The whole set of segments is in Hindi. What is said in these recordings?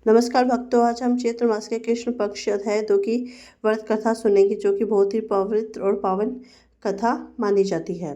नमस्कार भक्तों, आज हम चैत्र मास के कृष्ण पक्ष अध्याय 2 की व्रत कथा सुनेंगे, जो कि बहुत ही पवित्र और पावन कथा मानी जाती है।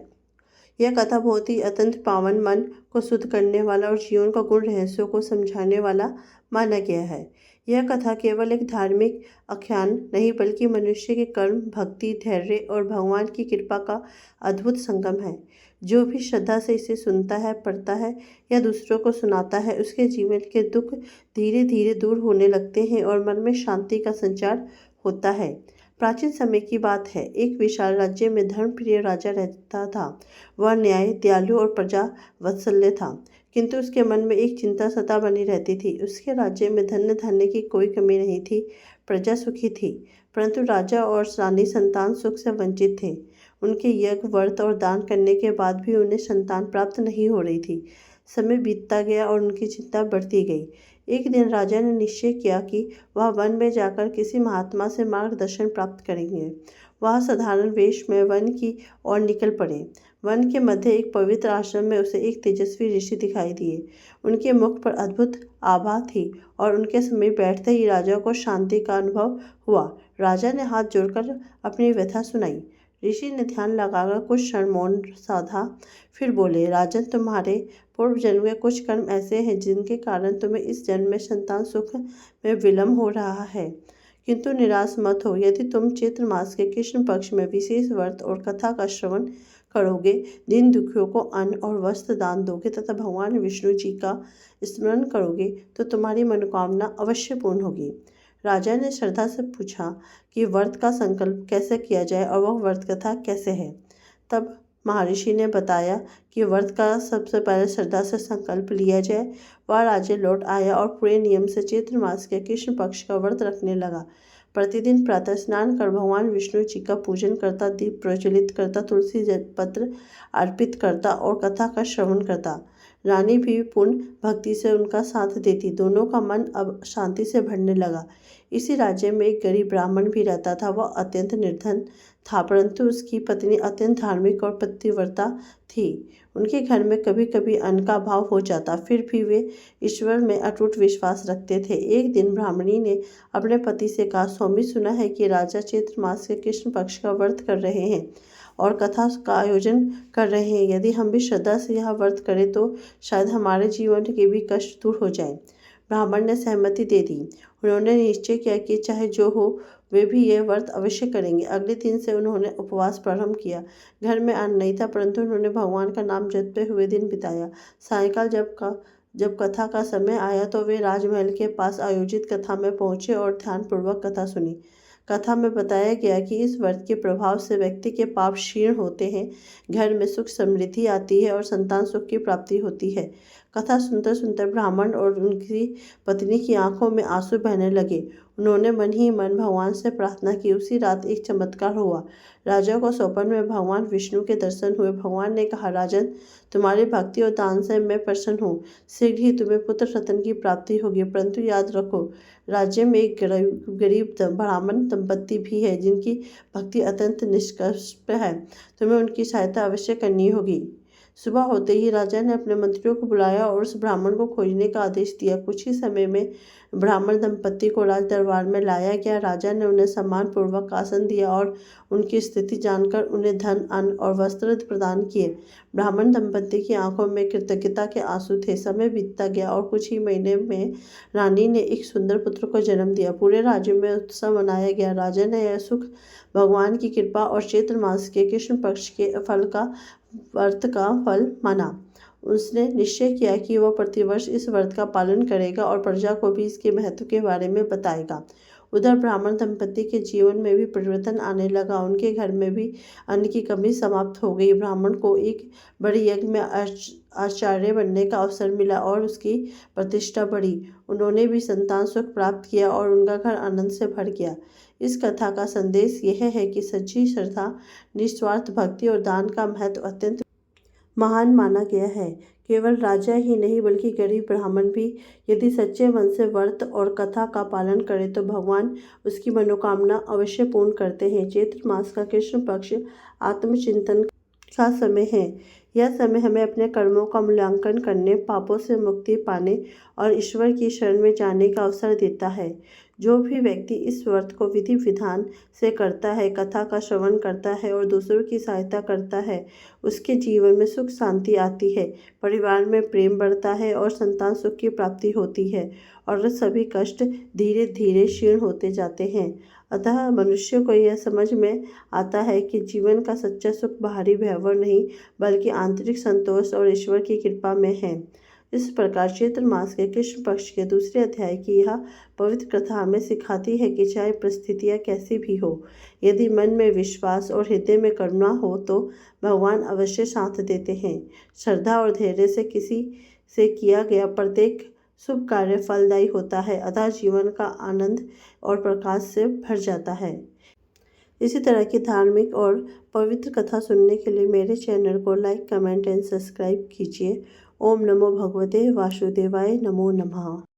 यह कथा बहुत ही अत्यंत पावन, मन को शुद्ध करने वाला और जीवन का गुण रहस्यों को समझाने वाला माना गया है। यह कथा केवल एक धार्मिक आख्यान नहीं, बल्कि मनुष्य के कर्म, भक्ति, धैर्य और भगवान की कृपा का अद्भुत संगम है। जो भी श्रद्धा से इसे सुनता है, पढ़ता है या दूसरों को सुनाता है, उसके जीवन के दुख धीरे धीरे दूर होने लगते हैं और मन में शांति का संचार होता है। प्राचीन समय की बात है। एक विशाल राज्य में धर्मप्रिय राजा रहता था। वह न्याय, दयालु और प्रजा वात्सल्य था, किंतु उसके मन में एक चिंता सदा बनी रहती थी। उसके राज्य में धन धान्य की कोई कमी नहीं थी, प्रजा सुखी थी, परंतु राजा और रानी संतान सुख से वंचित थे। उनके यज्ञ, व्रत और दान करने के बाद भी उन्हें संतान प्राप्त नहीं हो रही थी। समय बीतता गया और उनकी चिंता बढ़ती गई। एक दिन राजा ने निश्चय किया कि वह वन में जाकर किसी महात्मा से मार्गदर्शन प्राप्त करेंगे। वह साधारण वेश में वन की ओर निकल पड़े। वन के मध्य एक पवित्र आश्रम में उसे एक तेजस्वी ऋषि दिखाई दिए। उनके मुख पर अद्भुत आभा थी और उनके समीप बैठते ही राजा को शांति का अनुभव हुआ। राजा ने हाथ जोड़कर अपनी व्यथा सुनाई। ऋषि ने ध्यान लगाकर कुछ क्षण मौन साधा, फिर बोले, राजन, तुम्हारे पूर्व जन्म के कुछ कर्म ऐसे हैं जिनके कारण तुम्हें इस जन्म में संतान सुख में विलम्ब हो रहा है। किंतु निराश मत हो। यदि तुम चैत्र मास के कृष्ण पक्ष में विशेष व्रत और कथा का श्रवण करोगे, दीन दुखियों को अन्न और वस्त्र दान दोगे तथा भगवान विष्णु जी का स्मरण करोगे, तो तुम्हारी मनोकामना अवश्य पूर्ण होगी। राजा ने श्रद्धा से पूछा कि व्रत का संकल्प कैसे किया जाए और वह व्रत कथा कैसे है। तब महर्षि ने बताया कि व्रत का सबसे पहले श्रद्धा से संकल्प लिया जाए। वह राज्य लौट आया और पूरे नियम से चैत्र मास के कृष्ण पक्ष का व्रत रखने लगा। प्रतिदिन प्रातः स्नान कर भगवान विष्णु जी का पूजन करता, दीप प्रज्वलित करता, तुलसी पत्र अर्पित करता और कथा का श्रवण करता। रानी भी पूर्ण भक्ति से उनका साथ देती। दोनों का मन अब शांति से भरने लगा। इसी राज्य में एक गरीब ब्राह्मण भी रहता था। वह अत्यंत निर्धन था, परंतु उसकी पत्नी अत्यंत धार्मिक और पतिव्रता थी। उनके घर में कभी कभी अन्न का अभाव हो जाता, फिर भी वे ईश्वर में अटूट विश्वास रखते थे। एक दिन ब्राह्मणी ने अपने पति से कहा, स्वामी, सुना है कि राजा चैत्र मास के कृष्ण पक्ष का व्रत कर रहे हैं और कथा का आयोजन कर रहे हैं। यदि हम भी श्रद्धा से यह व्रत करें तो शायद हमारे जीवन के भी कष्ट दूर हो जाए। ब्राह्मण ने सहमति दे दी। उन्होंने निश्चय किया कि चाहे जो हो, वे भी यह व्रत अवश्य करेंगे। अगले दिन से उन्होंने उपवास प्रारंभ किया। घर में अन्न नहीं था, परंतु उन्होंने भगवान का नाम जपते हुए दिन बिताया। सायंकाल जब कथा का समय आया तो वे राजमहल के पास आयोजित कथा में पहुंचे और ध्यानपूर्वक कथा सुनी। कथा में बताया गया कि इस व्रत के प्रभाव से व्यक्ति के पाप क्षीण होते हैं, घर में सुख समृद्धि आती है और संतान सुख की प्राप्ति होती है। कथा सुनते सुनते ब्राह्मण और उनकी पत्नी की आंखों में आंसू बहने लगे। उन्होंने मन ही मन भगवान से प्रार्थना की। उसी रात एक चमत्कार हुआ। राजा को स्वप्न में भगवान विष्णु के दर्शन हुए। भगवान ने कहा, राजन, तुम्हारी भक्ति और दान से मैं प्रसन्न हूँ। शीघ्र ही तुम्हें पुत्र रत्न की प्राप्ति होगी, परंतु याद रखो, राज्य में एक गरीब ब्राह्मण दंपत्ति भी है जिनकी भक्ति अत्यंत निष्कल्मष है। तुम्हें उनकी सहायता अवश्य करनी होगी। सुबह होते ही राजा ने अपने मंत्रियों को बुलाया और उस ब्राह्मण को खोजने का आदेश दिया। कुछ ही समय में ब्राह्मण दंपत्ति को राज दरबार में लाया गया। राजा ने उन्हें सम्मानपूर्वक आसन दिया और उनकी स्थिति जानकर उन्हें धन, अन्न और वस्त्र प्रदान किए। ब्राह्मण दंपत्ति की आंखों में कृतज्ञता के आंसू थे। समय बीतता गया और कुछ ही महीने में रानी ने एक सुंदर पुत्र को जन्म दिया। पूरे राज्य में उत्सव मनाया गया। राजा ने यह सुख भगवान की कृपा और चैत्र मास के कृष्ण पक्ष के व्रत का फल माना। उसने निश्चय किया कि वह प्रतिवर्ष इस व्रत का पालन करेगा और प्रजा को भी इसके महत्व के बारे में बताएगा। उधर ब्राह्मण दंपत्ति के जीवन में भी परिवर्तन आने लगा। उनके घर में भी अन्न की कमी समाप्त हो गई। ब्राह्मण को एक बड़े यज्ञ में आचार्य बनने का अवसर मिला और उसकी प्रतिष्ठा बढ़ी। उन्होंने भी संतान सुख प्राप्त किया और उनका घर आनंद से भर गया। इस कथा का संदेश यह है कि सच्ची श्रद्धा, निस्वार्थ भक्ति और दान का महत्व अत्यंत महान माना गया है। केवल राजा ही नहीं, बल्कि गरीब ब्राह्मण भी यदि सच्चे मन से व्रत और कथा का पालन करे तो भगवान उसकी मनोकामना अवश्य पूर्ण करते हैं। चैत्र मास का कृष्ण पक्ष आत्मचिंतन का समय है। यह समय हमें अपने कर्मों का मूल्यांकन करने, पापों से मुक्ति पाने और ईश्वर की शरण में जाने का अवसर देता है। जो भी व्यक्ति इस व्रत को विधि विधान से करता है, कथा का श्रवण करता है और दूसरों की सहायता करता है, उसके जीवन में सुख शांति आती है, परिवार में प्रेम बढ़ता है और संतान सुख की प्राप्ति होती है और सभी कष्ट धीरे धीरे क्षीण होते जाते हैं। अतः मनुष्य को यह समझ में आता है कि जीवन का सच्चा सुख बाहरी व्यवहार नहीं, बल्कि आंतरिक संतोष और ईश्वर की कृपा में है। इस प्रकार चैत्र मास के कृष्ण पक्ष के दूसरे अध्याय की यह पवित्र कथा हमें सिखाती है कि चाहे परिस्थितियाँ कैसी भी हो, यदि मन में विश्वास और हृदय में करुणा हो तो भगवान अवश्य साथ देते हैं। श्रद्धा और धैर्य से किसी से किया गया प्रत्येक शुभ कार्य फलदायी होता है, अतः जीवन का आनंद और प्रकाश से भर जाता है। इसी तरह की धार्मिक और पवित्र कथा सुनने के लिए मेरे चैनल को लाइक, कमेंट एंड सब्सक्राइब कीजिए। ओम नमो भगवते वासुदेवाय नमो नमः।